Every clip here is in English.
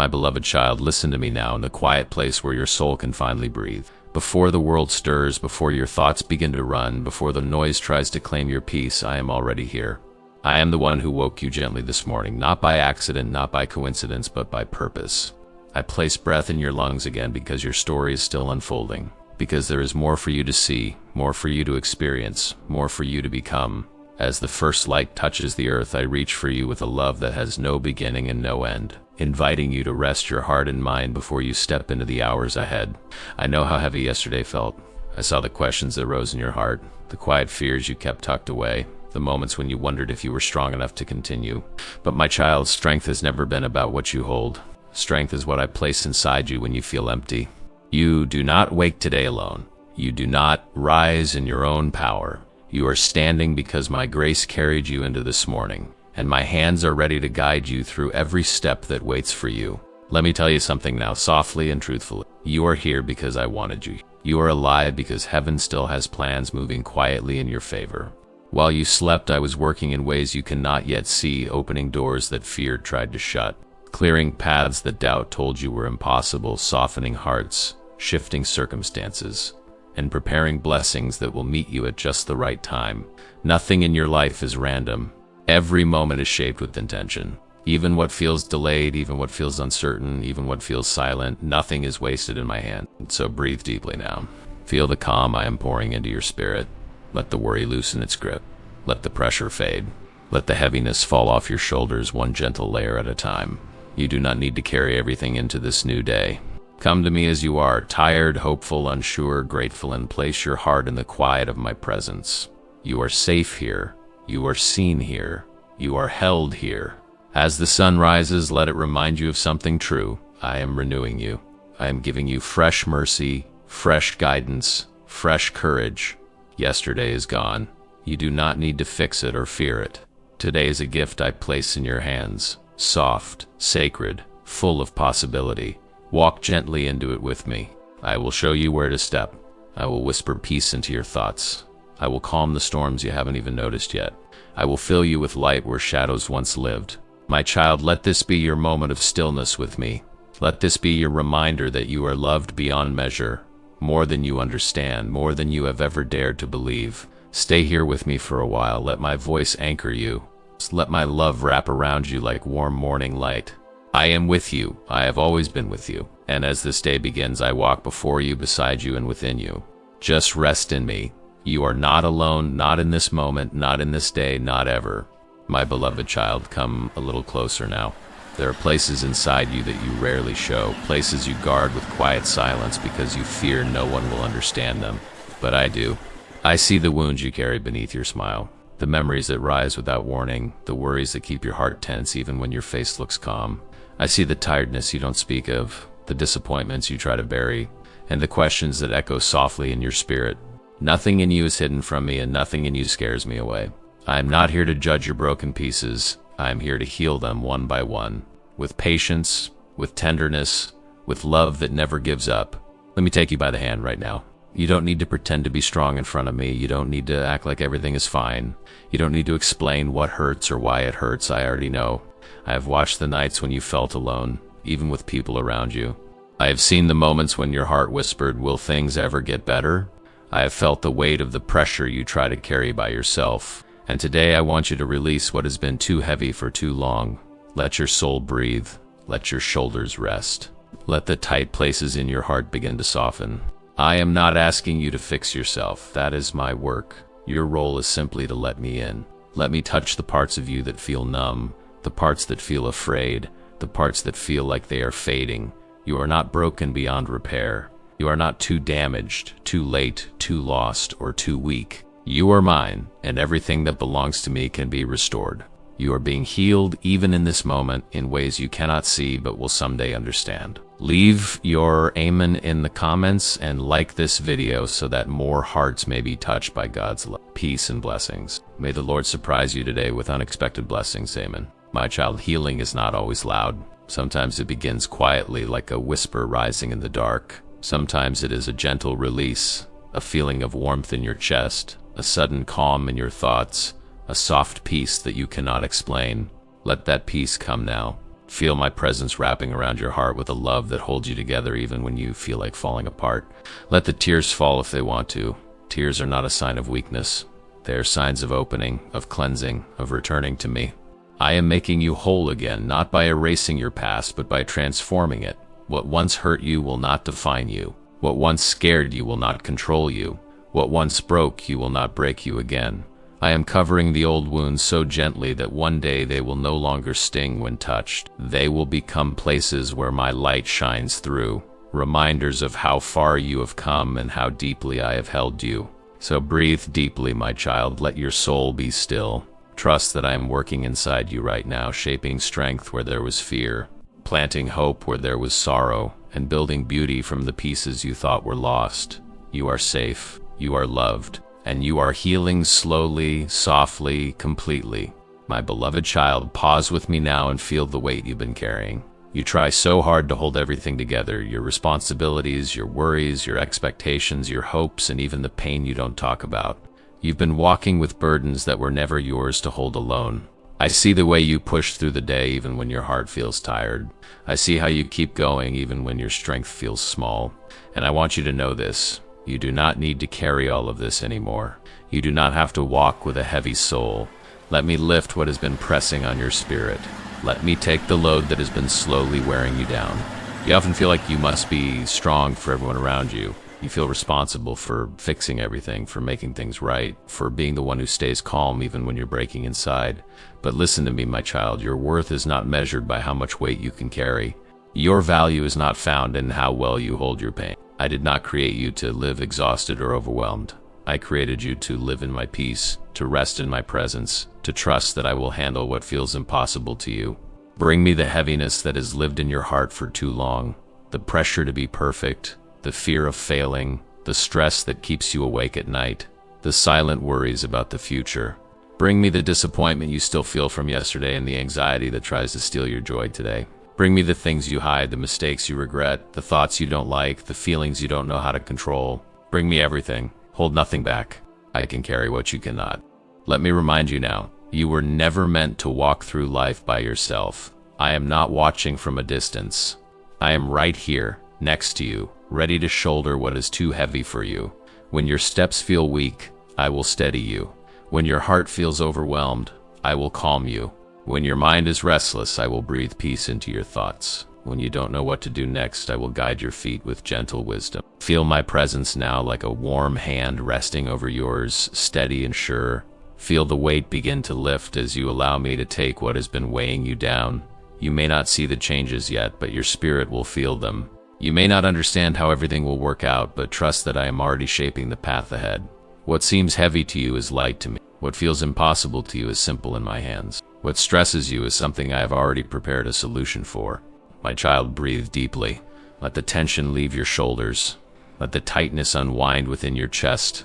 My beloved child, listen to me now in the quiet place where your soul can finally breathe. Before the world stirs, before your thoughts begin to run, before the noise tries to claim your peace, I am already here. I am the one who woke you gently this morning, not by accident, not by coincidence, but by purpose. I place breath in your lungs again because your story is still unfolding, because there is more for you to see, more for you to experience, more for you to become. As the first light touches the earth, I reach for you with a love that has no beginning and no end, inviting you to rest your heart and mind before you step into the hours ahead. I know how heavy yesterday felt. I saw the questions that rose in your heart, the quiet fears you kept tucked away, the moments when you wondered if you were strong enough to continue. But my child, strength has never been about what you hold. Strength is what I place inside you when you feel empty. You do not wake today alone. You do not rise in your own power. You are standing because my grace carried you into this morning, and my hands are ready to guide you through every step that waits for you. Let me tell you something now, softly and truthfully. You are here because I wanted you. You are alive because heaven still has plans moving quietly in your favor. While you slept, I was working in ways you cannot yet see, opening doors that fear tried to shut, clearing paths that doubt told you were impossible, softening hearts, shifting circumstances, and preparing blessings that will meet you at just the right time. Nothing in your life is random. Every moment is shaped with intention. Even what feels delayed, even what feels uncertain, even what feels silent, nothing is wasted in my hand. So breathe deeply now. Feel the calm I am pouring into your spirit. Let the worry loosen its grip. Let the pressure fade. Let the heaviness fall off your shoulders, one gentle layer at a time. You do not need to carry everything into this new day. Come to me as you are, tired, hopeful, unsure, grateful, and place your heart in the quiet of my presence. You are safe here. You are seen here. You are held here. As the sun rises, let it remind you of something true. I am renewing you. I am giving you fresh mercy, fresh guidance, fresh courage. Yesterday is gone. You do not need to fix it or fear it. Today is a gift I place in your hands, soft, sacred, full of possibility. Walk gently into it with me. I will show you where to step. I will whisper peace into your thoughts. I will calm the storms you haven't even noticed yet. I will fill you with light where shadows once lived. My child, let this be your moment of stillness with me. Let this be your reminder that you are loved beyond measure, more than you understand, more than you have ever dared to believe. Stay here with me for a while. Let my voice anchor you. Let my love wrap around you like warm morning light. I am with you. I have always been with you. And as this day begins, I walk before you, beside you, and within you. Just rest in me. You are not alone, not in this moment, not in this day, not ever. My beloved child, come a little closer now. There are places inside you that you rarely show, places you guard with quiet silence because you fear no one will understand them. But I do. I see the wounds you carry beneath your smile, the memories that rise without warning, the worries that keep your heart tense even when your face looks calm. I see the tiredness you don't speak of, the disappointments you try to bury, and the questions that echo softly in your spirit. Nothing in you is hidden from me, and nothing in you scares me away. I am not here to judge your broken pieces. I am here to heal them one by one, with patience, with tenderness, with love that never gives up. Let me take you by the hand right now. You don't need to pretend to be strong in front of me. You don't need to act like everything is fine. You don't need to explain what hurts or why it hurts. I already know. I have watched the nights when you felt alone, even with people around you. I have seen the moments when your heart whispered, "Will things ever get better?" I have felt the weight of the pressure you try to carry by yourself. And today I want you to release what has been too heavy for too long. Let your soul breathe. Let your shoulders rest. Let the tight places in your heart begin to soften. I am not asking you to fix yourself. That is my work. Your role is simply to let me in. Let me touch the parts of you that feel numb, the parts that feel afraid, the parts that feel like they are fading. You are not broken beyond repair. You are not too damaged, too late, too lost, or too weak. You are mine, and everything that belongs to me can be restored. You are being healed even in this moment in ways you cannot see but will someday understand. Leave your amen in the comments and like this video so that more hearts may be touched by God's love, peace, and blessings. May the Lord surprise you today with unexpected blessings. Amen. My child, healing is not always loud. Sometimes it begins quietly like a whisper rising in the dark. Sometimes it is a gentle release, a feeling of warmth in your chest, a sudden calm in your thoughts, a soft peace that you cannot explain. Let that peace come now. Feel my presence wrapping around your heart with a love that holds you together even when you feel like falling apart. Let the tears fall if they want to. Tears are not a sign of weakness. They are signs of opening, of cleansing, of returning to me. I am making you whole again, not by erasing your past, but by transforming it. What once hurt you will not define you. What once scared you will not control you. What once broke you will not break you again. I am covering the old wounds so gently that one day they will no longer sting when touched. They will become places where my light shines through, reminders of how far you have come and how deeply I have held you. So breathe deeply, my child. Let your soul be still. Trust that I am working inside you right now, shaping strength where there was fear, planting hope where there was sorrow, and building beauty from the pieces you thought were lost. You are safe, you are loved, and you are healing slowly, softly, completely. My beloved child, pause with me now and feel the weight you've been carrying. You try so hard to hold everything together, your responsibilities, your worries, your expectations, your hopes, and even the pain you don't talk about. You've been walking with burdens that were never yours to hold alone. I see the way you push through the day even when your heart feels tired. I see how you keep going even when your strength feels small. And I want you to know this. You do not need to carry all of this anymore. You do not have to walk with a heavy soul. Let me lift what has been pressing on your spirit. Let me take the load that has been slowly wearing you down. You often feel like you must be strong for everyone around you. You feel responsible for fixing everything, for making things right, for being the one who stays calm even when you're breaking inside. But listen to me, my child. Your worth is not measured by how much weight you can carry. Your value is not found in how well you hold your pain. I did not create you to live exhausted or overwhelmed. I created you to live in my peace, to rest in my presence, to trust that I will handle what feels impossible to you. Bring me the heaviness that has lived in your heart for too long, the pressure to be perfect, the fear of failing, the stress that keeps you awake at night, the silent worries about the future. Bring me the disappointment you still feel from yesterday and the anxiety that tries to steal your joy today. Bring me the things you hide, the mistakes you regret, the thoughts you don't like, the feelings you don't know how to control. Bring me everything. Hold nothing back. I can carry what you cannot. Let me remind you now, you were never meant to walk through life by yourself. I am not watching from a distance. I am right here, next to you, ready to shoulder what is too heavy for you. When your steps feel weak, I will steady you. When your heart feels overwhelmed, I will calm you. When your mind is restless, I will breathe peace into your thoughts. When you don't know what to do next, I will guide your feet with gentle wisdom. Feel my presence now like a warm hand resting over yours, steady and sure. Feel the weight begin to lift as you allow me to take what has been weighing you down. You may not see the changes yet, but your spirit will feel them. You may not understand how everything will work out, but trust that I am already shaping the path ahead. What seems heavy to you is light to me. What feels impossible to you is simple in my hands. What stresses you is something I have already prepared a solution for. My child, breathe deeply. Let the tension leave your shoulders. Let the tightness unwind within your chest.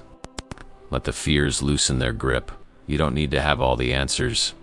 Let the fears loosen their grip. You don't need to have all the answers.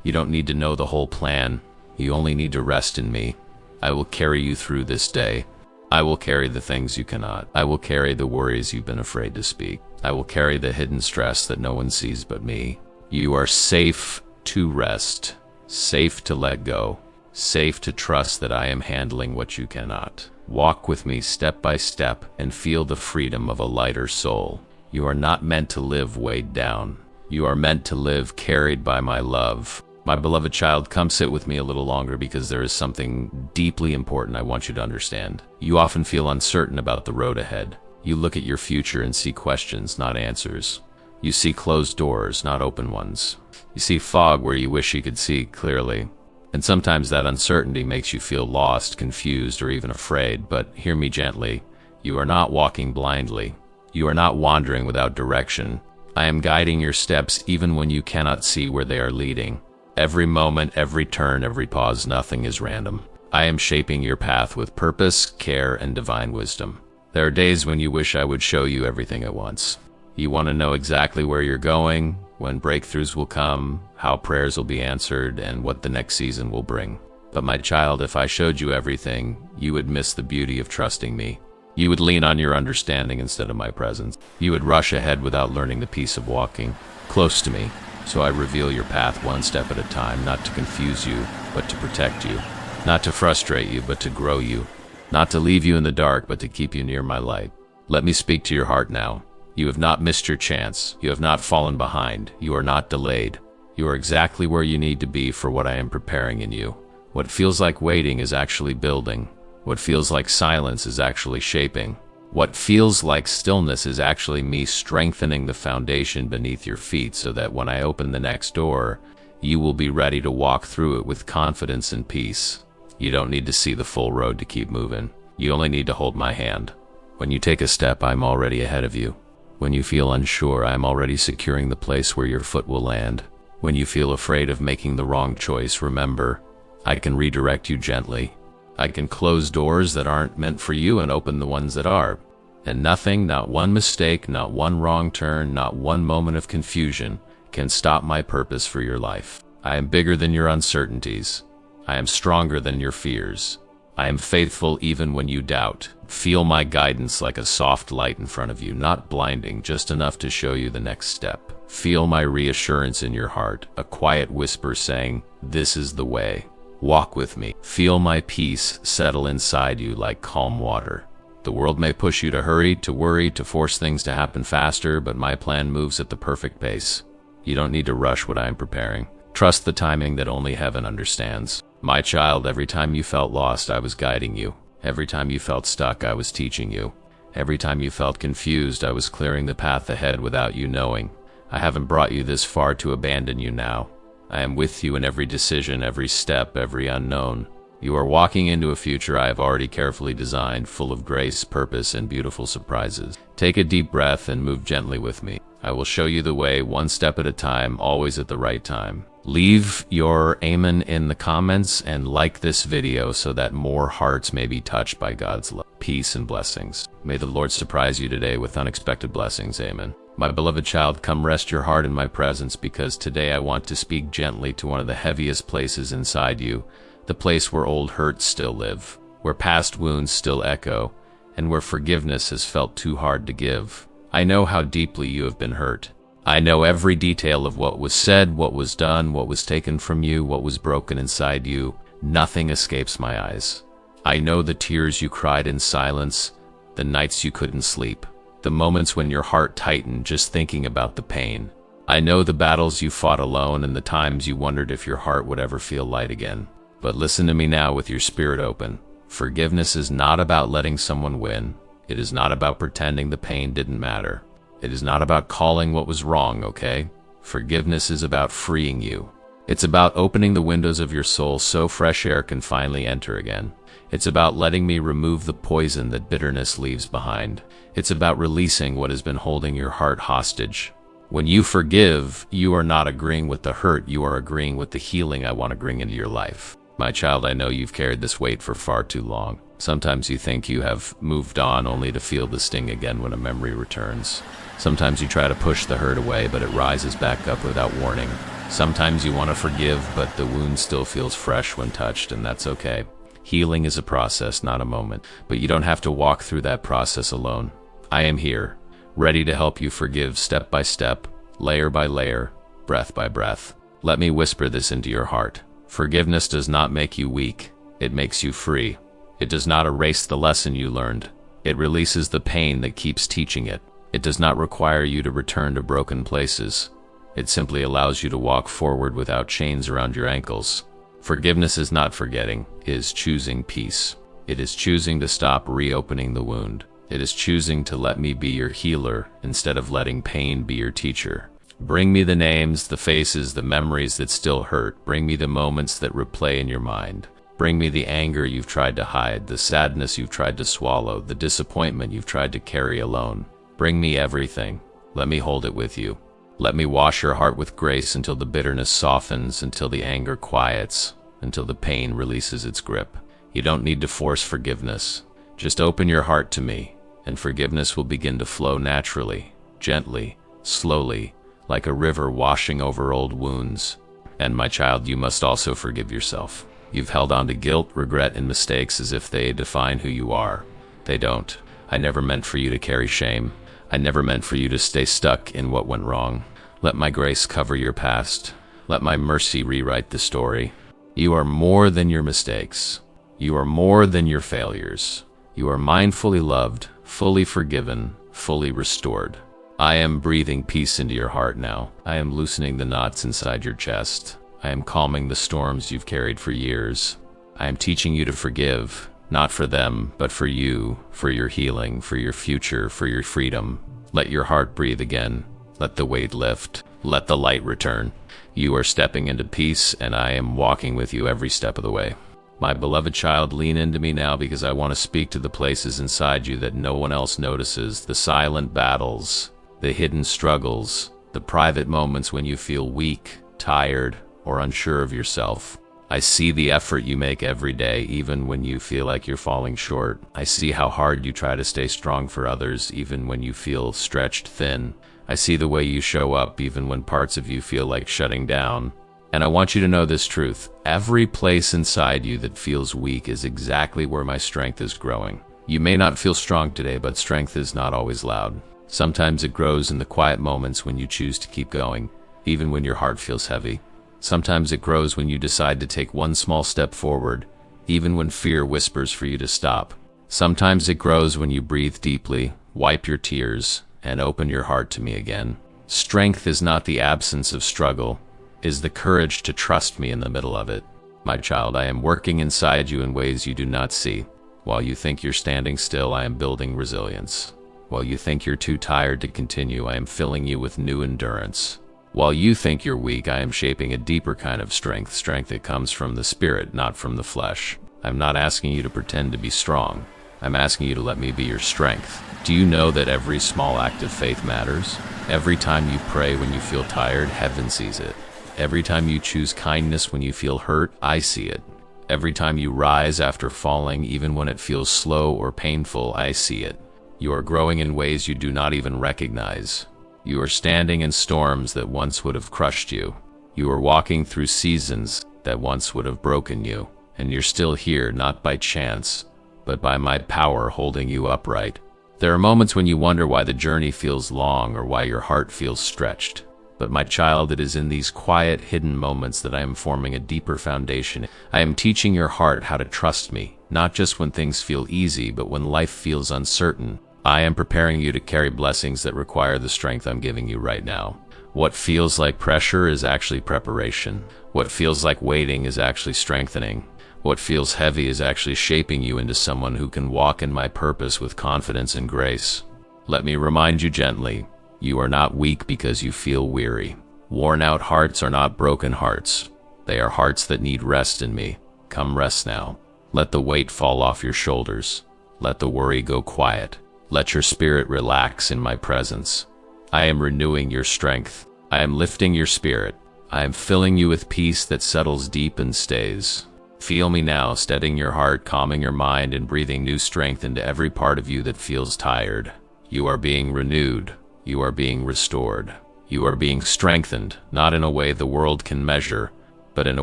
You don't need to know the whole plan. You only need to rest in me. I will carry you through this day. I will carry the things you cannot. I will carry the worries you've been afraid to speak. I will carry the hidden stress that no one sees but me. You are safe to rest, safe to let go, safe to trust that I am handling what you cannot. Walk with me step by step and feel the freedom of a lighter soul. You are not meant to live weighed down. You are meant to live carried by my love. My beloved child, come sit with me a little longer because there is something deeply important I want you to understand. You often feel uncertain about the road ahead. You look at your future and see questions, not answers. You see closed doors, not open ones. You see fog where you wish you could see clearly. And sometimes that uncertainty makes you feel lost, confused, or even afraid. But hear me gently. You are not walking blindly. You are not wandering without direction. I am guiding your steps even when you cannot see where they are leading. Every moment, every turn, every pause, nothing is random. I am shaping your path with purpose, care, and divine wisdom. There are days when you wish I would show you everything at once. You want to know exactly where you're going, when breakthroughs will come, how prayers will be answered, and what the next season will bring. But my child, if I showed you everything, you would miss the beauty of trusting me. You would lean on your understanding instead of my presence. You would rush ahead without learning the peace of walking close to me. So I reveal your path one step at a time, not to confuse you, but to protect you. Not to frustrate you, but to grow you. Not to leave you in the dark, but to keep you near my light. Let me speak to your heart now. You have not missed your chance. You have not fallen behind. You are not delayed. You are exactly where you need to be for what I am preparing in you. What feels like waiting is actually building. What feels like silence is actually shaping. What feels like stillness is actually me strengthening the foundation beneath your feet so that when I open the next door, you will be ready to walk through it with confidence and peace. You don't need to see the full road to keep moving. You only need to hold my hand. When you take a step, I'm already ahead of you. When you feel unsure, I'm already securing the place where your foot will land. When you feel afraid of making the wrong choice, remember, I can redirect you gently. I can close doors that aren't meant for you and open the ones that are. And nothing, not one mistake, not one wrong turn, not one moment of confusion can stop my purpose for your life. I am bigger than your uncertainties. I am stronger than your fears. I am faithful even when you doubt. Feel my guidance like a soft light in front of you, not blinding, just enough to show you the next step. Feel my reassurance in your heart, a quiet whisper saying, "This is the way. Walk with me." Feel my peace settle inside you like calm water. The world may push you to hurry, to worry, to force things to happen faster, but my plan moves at the perfect pace. You don't need to rush what I am preparing. Trust the timing that only heaven understands. My child, every time you felt lost, I was guiding you. Every time you felt stuck, I was teaching you. Every time you felt confused, I was clearing the path ahead without you knowing. I haven't brought you this far to abandon you now. I am with you in every decision, every step, every unknown. You are walking into a future I have already carefully designed, full of grace, purpose, and beautiful surprises. Take a deep breath and move gently with me. I will show you the way, one step at a time, always at the right time. Leave your amen in the comments and like this video so that more hearts may be touched by God's love, peace, and blessings. May the Lord surprise you today with unexpected blessings. Amen. My beloved child, come rest your heart in my presence, because today I want to speak gently to one of the heaviest places inside you, the place where old hurts still live, where past wounds still echo, and where forgiveness has felt too hard to give. I know how deeply you have been hurt. I know every detail of what was said, what was done, what was taken from you, what was broken inside you. Nothing escapes my eyes. I know the tears you cried in silence, the nights you couldn't sleep, the moments when your heart tightened just thinking about the pain. I know the battles you fought alone and the times you wondered if your heart would ever feel light again. But listen to me now with your spirit open. Forgiveness is not about letting someone win. It is not about pretending the pain didn't matter. It is not about calling what was wrong, okay? Forgiveness is about freeing you. It's about opening the windows of your soul so fresh air can finally enter again. It's about letting me remove the poison that bitterness leaves behind. It's about releasing what has been holding your heart hostage. When you forgive, you are not agreeing with the hurt, you are agreeing with the healing I want to bring into your life. My child, I know you've carried this weight for far too long. Sometimes you think you have moved on only to feel the sting again when a memory returns. Sometimes you try to push the hurt away, but it rises back up without warning. Sometimes you want to forgive, but the wound still feels fresh when touched, and that's okay. Healing is a process, not a moment, but you don't have to walk through that process alone. I am here, ready to help you forgive step by step, layer by layer, breath by breath. Let me whisper this into your heart. Forgiveness does not make you weak. It makes you free. It does not erase the lesson you learned. It releases the pain that keeps teaching it. It does not require you to return to broken places. It simply allows you to walk forward without chains around your ankles. Forgiveness is not forgetting. It is choosing peace. It is choosing to stop reopening the wound. It is choosing to let me be your healer instead of letting pain be your teacher. Bring me the names, the faces, the memories that still hurt. Bring me the moments that replay in your mind. Bring me the anger you've tried to hide, the sadness you've tried to swallow, the disappointment you've tried to carry alone. Bring me everything. Let me hold it with you. Let me wash your heart with grace until the bitterness softens, until the anger quiets, until the pain releases its grip. You don't need to force forgiveness. Just open your heart to me, and forgiveness will begin to flow naturally, gently, slowly, like a river washing over old wounds. And my child, you must also forgive yourself. You've held on to guilt, regret, and mistakes as if they define who you are. They don't. I never meant for you to carry shame. I never meant for you to stay stuck in what went wrong. Let my grace cover your past. Let my mercy rewrite the story. You are more than your mistakes. You are more than your failures. You are mindfully loved, fully forgiven, fully restored. I am breathing peace into your heart now. I am loosening the knots inside your chest. I am calming the storms you've carried for years. I am teaching you to forgive, not for them, but for you, for your healing, for your future, for your freedom. Let your heart breathe again. Let the weight lift. Let the light return. You are stepping into peace, and I am walking with you every step of the way. My beloved child, lean into me now because I want to speak to the places inside you that no one else notices, the silent battles, the hidden struggles, the private moments when you feel weak, tired, or unsure of yourself. I see the effort you make every day, even when you feel like you're falling short. I see how hard you try to stay strong for others, even when you feel stretched thin. I see the way you show up, even when parts of you feel like shutting down. And I want you to know this truth. Every place inside you that feels weak is exactly where my strength is growing. You may not feel strong today, but strength is not always loud. Sometimes it grows in the quiet moments when you choose to keep going, even when your heart feels heavy. Sometimes it grows when you decide to take one small step forward, even when fear whispers for you to stop. Sometimes it grows when you breathe deeply, wipe your tears, and open your heart to me again. Strength is not the absence of struggle, is the courage to trust me in the middle of it. My child, I am working inside you in ways you do not see. While you think you're standing still, I am building resilience. While you think you're too tired to continue, I am filling you with new endurance. While you think you're weak, I am shaping a deeper kind of strength that comes from the spirit, not from the flesh. I'm not asking you to pretend to be strong. I'm asking you to let me be your strength. Do you know that every small act of faith matters? Every time you pray when you feel tired, heaven sees it. Every time you choose kindness when you feel hurt, I see it. Every time you rise after falling, even when it feels slow or painful, I see it. You are growing in ways you do not even recognize. You are standing in storms that once would have crushed you. You are walking through seasons that once would have broken you. And you're still here, not by chance, but by my power holding you upright. There are moments when you wonder why the journey feels long or why your heart feels stretched. But my child, it is in these quiet, hidden moments that I am forming a deeper foundation. I am teaching your heart how to trust me, not just when things feel easy, but when life feels uncertain. I am preparing you to carry blessings that require the strength I'm giving you right now. What feels like pressure is actually preparation. What feels like waiting is actually strengthening. What feels heavy is actually shaping you into someone who can walk in my purpose with confidence and grace. Let me remind you gently, you are not weak because you feel weary. Worn-out hearts are not broken hearts. They are hearts that need rest in me. Come rest now. Let the weight fall off your shoulders. Let the worry go quiet. Let your spirit relax in my presence. I am renewing your strength. I am lifting your spirit. I am filling you with peace that settles deep and stays. Feel me now, steadying your heart, calming your mind, and breathing new strength into every part of you that feels tired. You are being renewed. You are being restored. You are being strengthened, not in a way the world can measure, but in a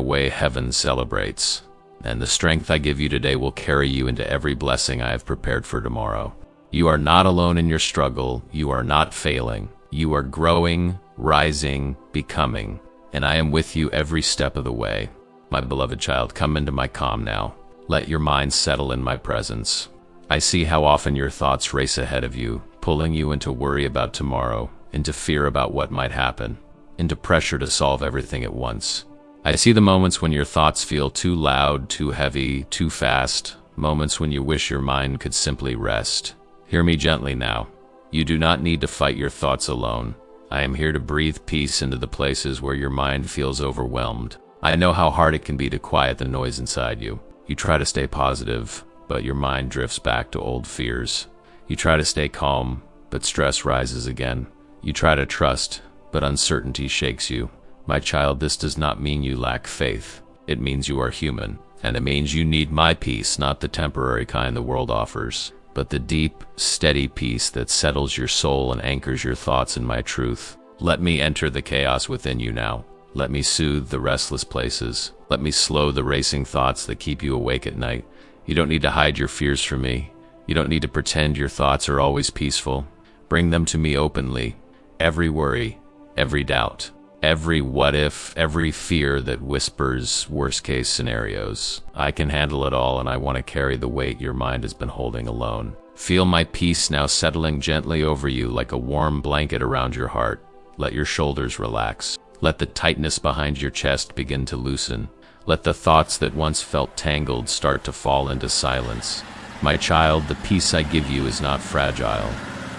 way heaven celebrates. And the strength I give you today will carry you into every blessing I have prepared for tomorrow. You are not alone in your struggle. You are not failing. You are growing, rising, becoming, and I am with you every step of the way. My beloved child, come into my calm now. Let your mind settle in my presence. I see how often your thoughts race ahead of you, pulling you into worry about tomorrow, into fear about what might happen, into pressure to solve everything at once. I see the moments when your thoughts feel too loud, too heavy, too fast, moments when you wish your mind could simply rest. Hear me gently now. You do not need to fight your thoughts alone. I am here to breathe peace into the places where your mind feels overwhelmed. I know how hard it can be to quiet the noise inside you. You try to stay positive, but your mind drifts back to old fears. You try to stay calm, but stress rises again. You try to trust, but uncertainty shakes you. My child, this does not mean you lack faith. It means you are human, and it means you need my peace, not the temporary kind the world offers, but the deep, steady peace that settles your soul and anchors your thoughts in my truth. Let me enter the chaos within you now. Let me soothe the restless places. Let me slow the racing thoughts that keep you awake at night. You don't need to hide your fears from me. You don't need to pretend your thoughts are always peaceful. Bring them to me openly. Every worry, every doubt, Every what if, every fear that whispers worst case scenarios. I can handle it all, and I want to carry the weight your mind has been holding alone. Feel my peace now settling gently over you like a warm blanket around your heart. Let your shoulders relax. Let the tightness behind your chest begin to loosen. Let the thoughts that once felt tangled start to fall into silence. My child, the peace I give you is not fragile.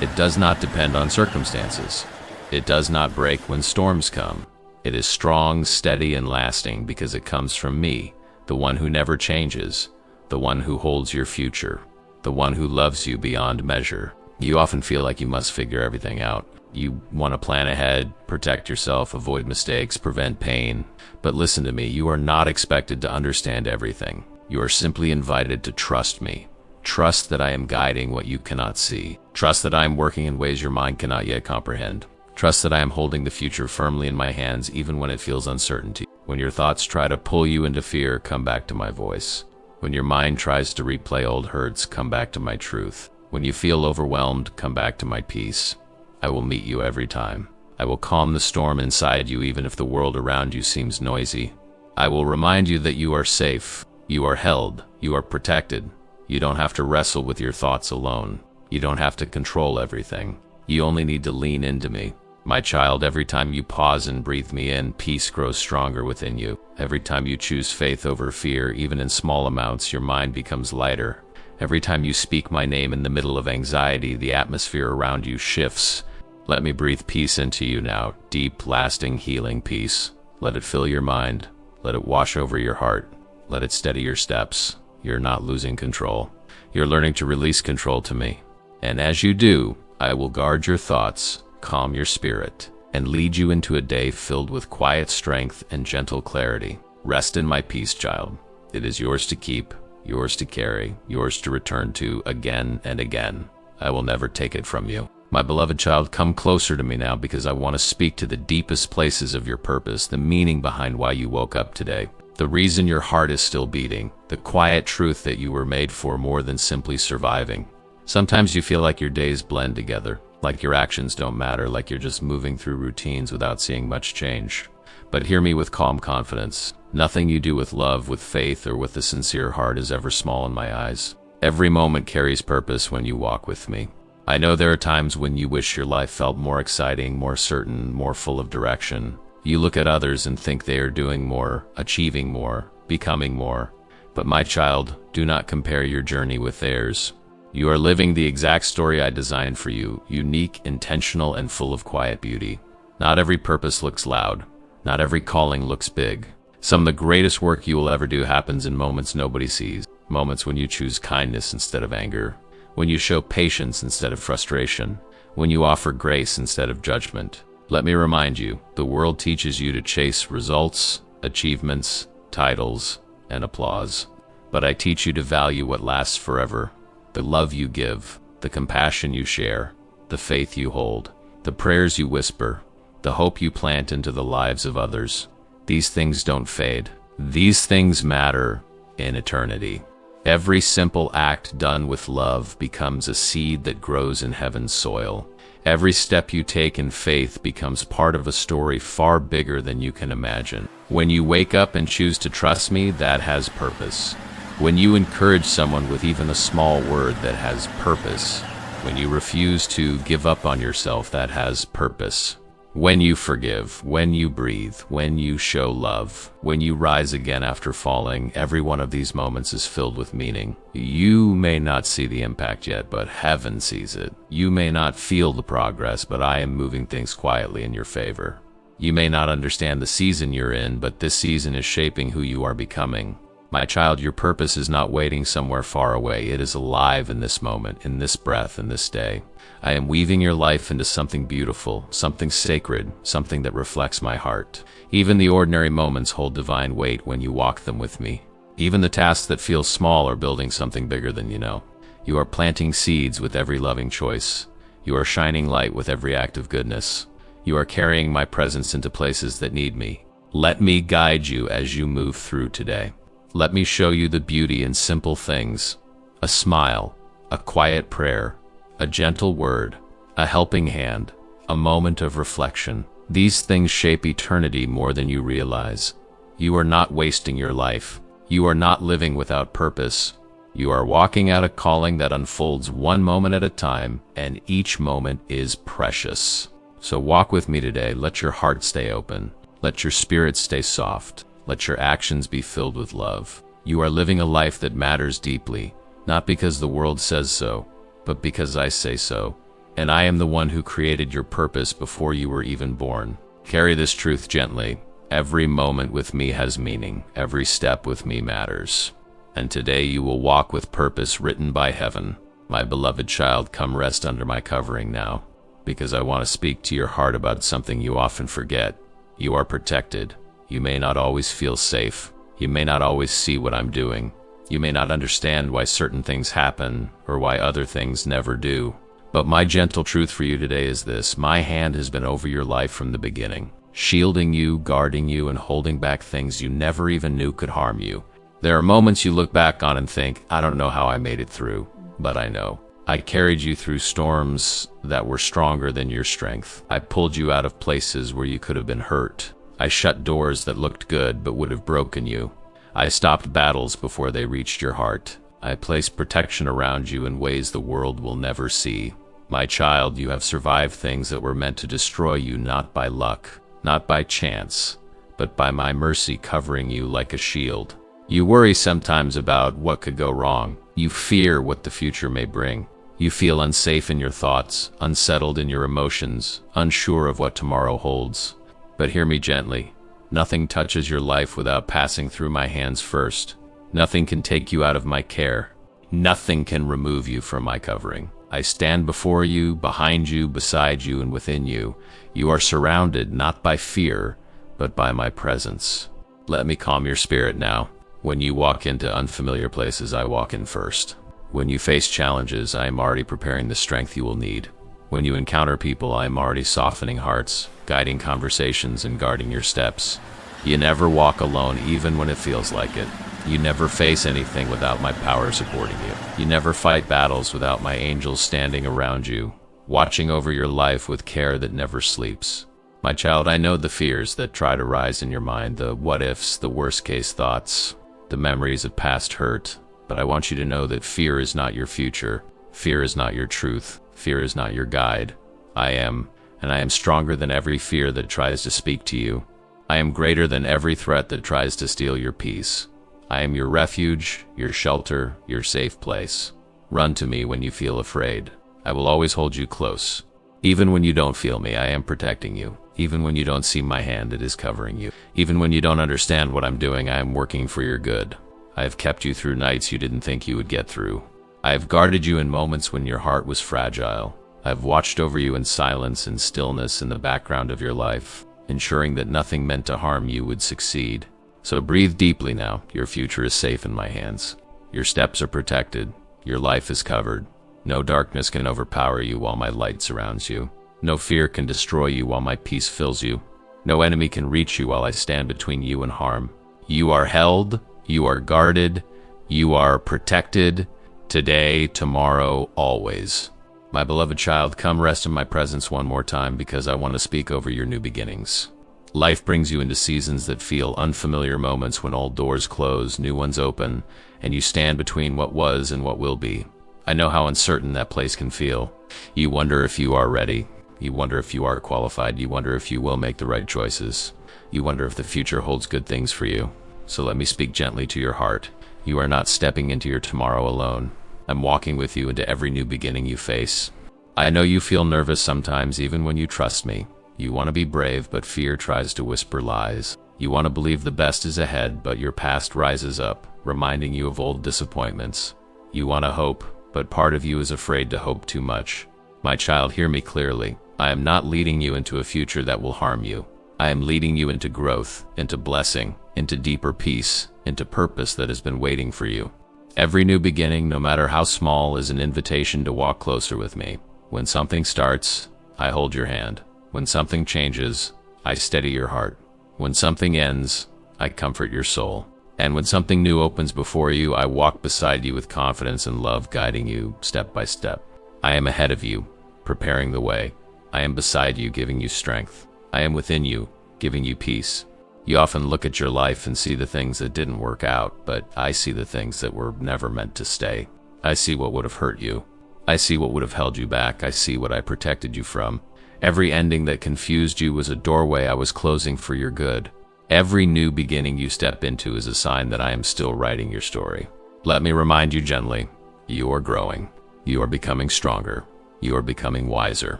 It does not depend on circumstances. It does not break when storms come. It is strong, steady, and lasting because it comes from me, the one who never changes, the one who holds your future, the one who loves you beyond measure. You often feel like you must figure everything out. You want to plan ahead, protect yourself, avoid mistakes, prevent pain. But listen to me, you are not expected to understand everything. You are simply invited to trust me. Trust that I am guiding what you cannot see. Trust that I am working in ways your mind cannot yet comprehend. Trust that I am holding the future firmly in my hands even when it feels uncertainty. When your thoughts try to pull you into fear, come back to my voice. When your mind tries to replay old hurts, come back to my truth. When you feel overwhelmed, come back to my peace. I will meet you every time. I will calm the storm inside you even if the world around you seems noisy. I will remind you that you are safe, you are held, you are protected. You don't have to wrestle with your thoughts alone. You don't have to control everything. You only need to lean into me. My child, every time you pause and breathe me in, peace grows stronger within you. Every time you choose faith over fear, even in small amounts, your mind becomes lighter. Every time you speak my name in the middle of anxiety, the atmosphere around you shifts. Let me breathe peace into you now, deep, lasting, healing peace. Let it fill your mind. Let it wash over your heart. Let it steady your steps. You're not losing control. You're learning to release control to me. And as you do, I will guard your thoughts, calm your spirit, and lead you into a day filled with quiet strength and gentle clarity. Rest in my peace, child. It is yours to keep, yours to carry, yours to return to again and again. I will never take it from you. My beloved child, come closer to me now because I want to speak to the deepest places of your purpose, the meaning behind why you woke up today, the reason your heart is still beating, the quiet truth that you were made for more than simply surviving. Sometimes you feel like your days blend together, like your actions don't matter, like you're just moving through routines without seeing much change. But hear me with calm confidence. Nothing you do with love, with faith, or with a sincere heart is ever small in my eyes. Every moment carries purpose when you walk with me. I know there are times when you wish your life felt more exciting, more certain, more full of direction. You look at others and think they are doing more, achieving more, becoming more. But my child, do not compare your journey with theirs. You are living the exact story I designed for you, unique, intentional, and full of quiet beauty. Not every purpose looks loud. Not every calling looks big. Some of the greatest work you will ever do happens in moments nobody sees. Moments when you choose kindness instead of anger. When you show patience instead of frustration. When you offer grace instead of judgment. Let me remind you, the world teaches you to chase results, achievements, titles, and applause. But I teach you to value what lasts forever. The love you give, the compassion you share, the faith you hold, the prayers you whisper, the hope you plant into the lives of others. These things don't fade. These things matter in eternity. Every simple act done with love becomes a seed that grows in heaven's soil. Every step you take in faith becomes part of a story far bigger than you can imagine. When you wake up and choose to trust me, that has purpose. When you encourage someone with even a small word, that has purpose. When you refuse to give up on yourself, that has purpose. When you forgive, when you breathe, when you show love, when you rise again after falling, every one of these moments is filled with meaning. You may not see the impact yet, but heaven sees it. You may not feel the progress, but I am moving things quietly in your favor. You may not understand the season you're in, but this season is shaping who you are becoming. My child, your purpose is not waiting somewhere far away. It is alive in this moment, in this breath, in this day. I am weaving your life into something beautiful, something sacred, something that reflects my heart. Even the ordinary moments hold divine weight when you walk them with me. Even the tasks that feel small are building something bigger than you know. You are planting seeds with every loving choice. You are shining light with every act of goodness. You are carrying my presence into places that need me. Let me guide you as you move through today. Let me show you the beauty in simple things. A smile, a quiet prayer, a gentle word, a helping hand, a moment of reflection. These things shape eternity more than you realize. You are not wasting your life. You are not living without purpose. You are walking out a calling that unfolds one moment at a time, and each moment is precious. So walk with me today. Let your heart stay open. Let your spirit stay soft. Let your actions be filled with love. You are living a life that matters deeply, not because the world says so, but because I say so. And I am the one who created your purpose before you were even born. Carry this truth gently. Every moment with me has meaning. Every step with me matters. And today you will walk with purpose written by heaven. My beloved child, come rest under my covering now, because I want to speak to your heart about something you often forget. You are protected. You may not always feel safe. You may not always see what I'm doing. You may not understand why certain things happen or why other things never do. But my gentle truth for you today is this: my hand has been over your life from the beginning, shielding you, guarding you, and holding back things you never even knew could harm you. There are moments you look back on and think, I don't know how I made it through, but I know. I carried you through storms that were stronger than your strength. I pulled you out of places where you could have been hurt. I shut doors that looked good but would have broken you. I stopped battles before they reached your heart. I placed protection around you in ways the world will never see. My child, you have survived things that were meant to destroy you, not by luck, not by chance, but by my mercy covering you like a shield. You worry sometimes about what could go wrong. You fear what the future may bring. You feel unsafe in your thoughts, unsettled in your emotions, unsure of what tomorrow holds. But hear me gently. Nothing touches your life without passing through my hands first. Nothing can take you out of my care. Nothing can remove you from my covering. I stand before you, behind you, beside you, and within you. You are surrounded not by fear, but by my presence. Let me calm your spirit now. When you walk into unfamiliar places, I walk in first. When you face challenges, I am already preparing the strength you will need. When you encounter people, I am already softening hearts, guiding conversations, and guarding your steps. You never walk alone, even when it feels like it. You never face anything without my power supporting you. You never fight battles without my angels standing around you, watching over your life with care that never sleeps. My child, I know the fears that try to rise in your mind, the what-ifs, the worst-case thoughts, the memories of past hurt. But I want you to know that fear is not your future. Fear is not your truth. Fear is not your guide. I am, and I am stronger than every fear that tries to speak to you. I am greater than every threat that tries to steal your peace. I am your refuge, your shelter, your safe place. Run to me when you feel afraid. I will always hold you close. Even when you don't feel me, I am protecting you. Even when you don't see my hand, it is covering you. Even when you don't understand what I'm doing, I am working for your good. I have kept you through nights you didn't think you would get through. I have guarded you in moments when your heart was fragile. I have watched over you in silence and stillness in the background of your life, ensuring that nothing meant to harm you would succeed. So breathe deeply now. Your future is safe in my hands. Your steps are protected. Your life is covered. No darkness can overpower you while my light surrounds you. No fear can destroy you while my peace fills you. No enemy can reach you while I stand between you and harm. You are held. You are guarded. You are protected. Today, tomorrow, always. My beloved child, come rest in my presence one more time, because I want to speak over your new beginnings. Life brings you into seasons that feel unfamiliar, moments when old doors close, new ones open, and you stand between what was and what will be. I know how uncertain that place can feel. You wonder if you are ready. You wonder if you are qualified. You wonder if you will make the right choices. You wonder if the future holds good things for you. So let me speak gently to your heart. You are not stepping into your tomorrow alone. I'm walking with you into every new beginning you face. I know you feel nervous sometimes, even when you trust me. You want to be brave, but fear tries to whisper lies. You want to believe the best is ahead, but your past rises up, reminding you of old disappointments. You want to hope, but part of you is afraid to hope too much. My child, hear me clearly. I am not leading you into a future that will harm you. I am leading you into growth, into blessing, into deeper peace, into purpose that has been waiting for you. Every new beginning, no matter how small, is an invitation to walk closer with me. When something starts, I hold your hand. When something changes, I steady your heart. When something ends, I comfort your soul. And when something new opens before you, I walk beside you with confidence and love, guiding you step by step. I am ahead of you, preparing the way. I am beside you, giving you strength. I am within you, giving you peace. You often look at your life and see the things that didn't work out, but I see the things that were never meant to stay. I see what would have hurt you. I see what would have held you back. I see what I protected you from. Every ending that confused you was a doorway I was closing for your good. Every new beginning you step into is a sign that I am still writing your story. Let me remind you gently, you are growing. You are becoming stronger. You are becoming wiser.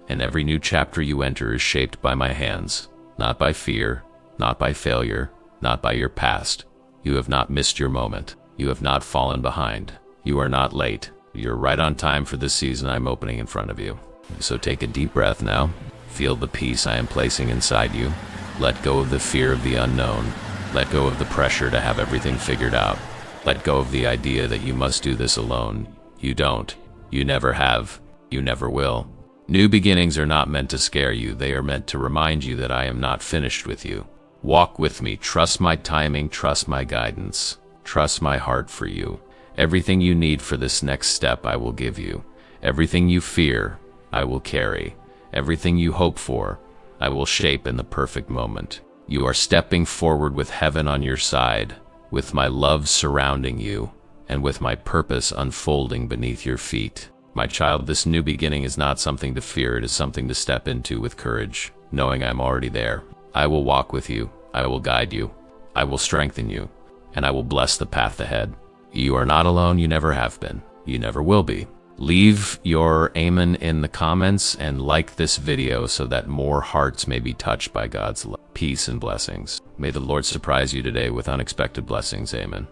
And every new chapter you enter is shaped by my hands, not by fear, not by failure, not by your past. You have not missed your moment. You have not fallen behind. You are not late. You're right on time for the season I'm opening in front of you. So take a deep breath now. Feel the peace I am placing inside you. Let go of the fear of the unknown. Let go of the pressure to have everything figured out. Let go of the idea that you must do this alone. You don't. You never have. You never will. New beginnings are not meant to scare you. They are meant to remind you that I am not finished with you. Walk with me. Trust my timing. Trust my guidance. Trust my heart for you. Everything you need for this next step I will give you. Everything you fear, I will carry. Everything you hope for, I will shape in the perfect moment. You are stepping forward with heaven on your side, with my love surrounding you, and with my purpose unfolding beneath your feet. My child, this new beginning is not something to fear. It is something to step into with courage, knowing I'm already there. I will walk with you. I will guide you. I will strengthen you, and I will bless the path ahead. You are not alone. You never have been. You never will be. Leave your amen in the comments and like this video so that more hearts may be touched by God's love, peace, and blessings. May the Lord surprise you today with unexpected blessings. Amen.